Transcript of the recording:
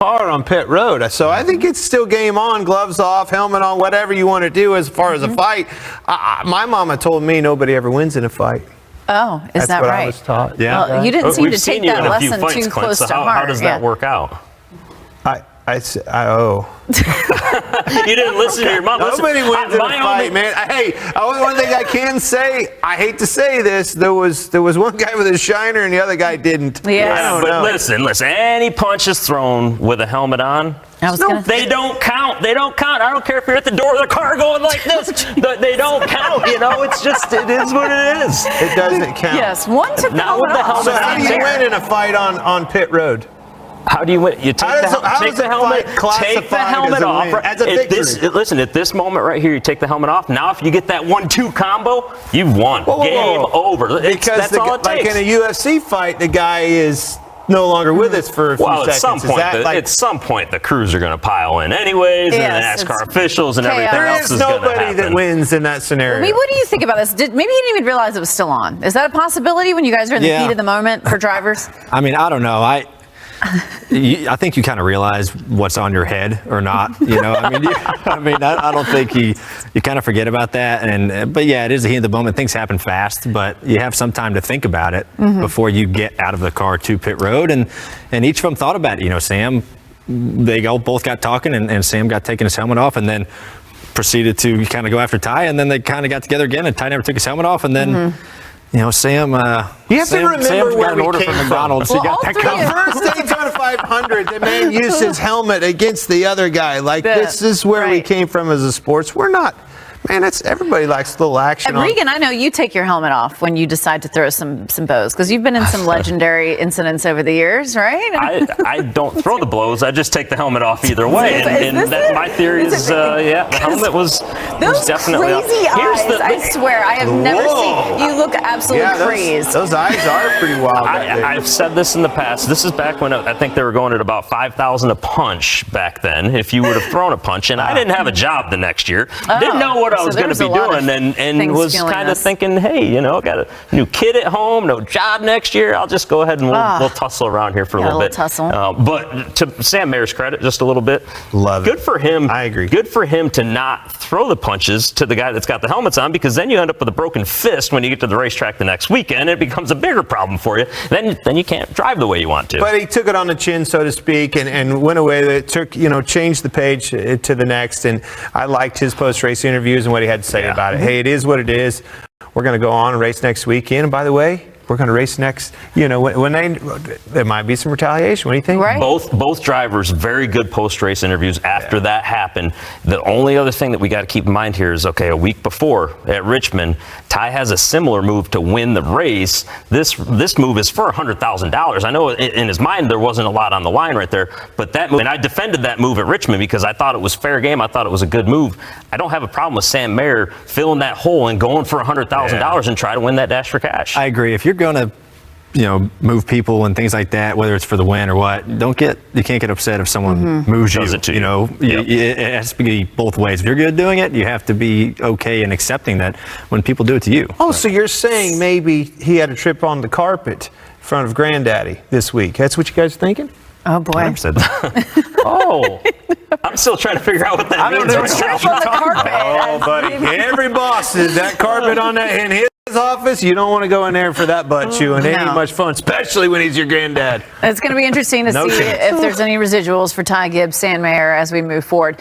hard on pit road. So I think it's still game on, gloves off, helmet on, whatever you want to do as far as a fight. My mama told me nobody ever wins in a fight. Oh, is that what right? I was taught. Yeah. Well, you didn't seem We've to seen take you that in a few lesson fights, too Clint, close so to how heart. does that work out? You didn't listen to your mom. Nobody wins in a fight, man. Hey, one thing I can say, I hate to say this, there was one guy with a shiner and the other guy didn't. Yes. I don't know. Listen, any punch is thrown with a helmet on. They don't count. They don't count. I don't care if you're at the door of the car going like this. They don't count. It's just, it is what it is. It doesn't count. Yes, one took the helmet off. So how do you win in a fight on pit road? How do you win? You take the helmet off. As a victory. Listen, at this moment right here, you take the helmet off. Now, if you get that 1-2 combo, you've won. Game over. Because that's all it takes. Like in a UFC fight, the guy is no longer with us for a few seconds. At some point, the crews are going to pile in anyways, and the NASCAR officials and everything else is going to happen. There is nobody that wins in that scenario. I mean, what do you think about this? Maybe you didn't even realize it was still on. Is that a possibility when you guys are in the heat of the moment for drivers? I mean, I don't know. I think you kind of realize what's on your head or not. I don't think you kind of forget about that. But yeah, it is the heat of the moment. Things happen fast, but you have some time to think about it before you get out of the car to pit road. And each of them thought about it. Sam, they both got talking, and Sam got taking his helmet off, and then proceeded to kind of go after Ty, and then they kind of got together again, and Ty never took his helmet off, and then. Sam. You have to remember where we came from. McDonald's. Well, the first Daytona 500, the man used his helmet against the other guy. This is where we came from as a sports. We're not. Man, everybody likes a little action. And Regan, I know you take your helmet off when you decide to throw some blows, because you've been in some legendary incidents over the years, right? I don't throw the blows. I just take the helmet off either way. My theory is the helmet was definitely off. Crazy eyes, I swear. I have never seen you look absolutely crazed. Those eyes are pretty wild. I've said this in the past. This is back when I think they were going at about 5,000 a punch back then, if you would have thrown a punch. And I didn't have a job the next year. Didn't know what I was going to be doing, and was kind of thinking, hey, got a new kid at home, no job next year. I'll just go ahead and we'll tussle around here for a little bit. But to Sam Mayer's credit, just a little bit. Love it. Good for him. I agree. Good for him to not throw the punches to the guy that's got the helmets on, because then you end up with a broken fist when you get to the racetrack the next weekend. It becomes a bigger problem for you. Then you can't drive the way you want to. But he took it on the chin, so to speak, and went away. It took, changed the page to the next. And I liked his post-race interviews and what he had to say about it. Hey, it is what it is. We're going to go on and race next weekend. And by the way, we're going to race next. When there might be some retaliation. What do you think? Right. Both drivers, very good post-race interviews after that happened. The only other thing that we got to keep in mind here is, a week before at Richmond, Ty has a similar move to win the race. This move is for $100,000. I know in his mind there wasn't a lot on the line right there, but that move, and I defended that move at Richmond because I thought it was fair game. I thought it was a good move. I don't have a problem with Sam Mayer filling that hole and going for $100,000 and try to win that dash for cash. I agree. If you're going to move people and things like that, whether it's for the win or what, you can't get upset if someone moves you. It has to be both ways. If you're good at doing it, you have to be okay and accepting that when people do it to you. Oh, so you're saying maybe he had a trip on the carpet in front of Granddaddy this week. That's what you guys are thinking? Oh, boy. I never said that. I'm still trying to figure out what that means. Oh, buddy. Every boss is that carpet on that in his office. You don't want to go in there for that butt chew, and it ain't much fun, especially when he's your granddad. It's going to be interesting to see if there's any residuals for Ty Gibbs, Sam Mayer as we move forward.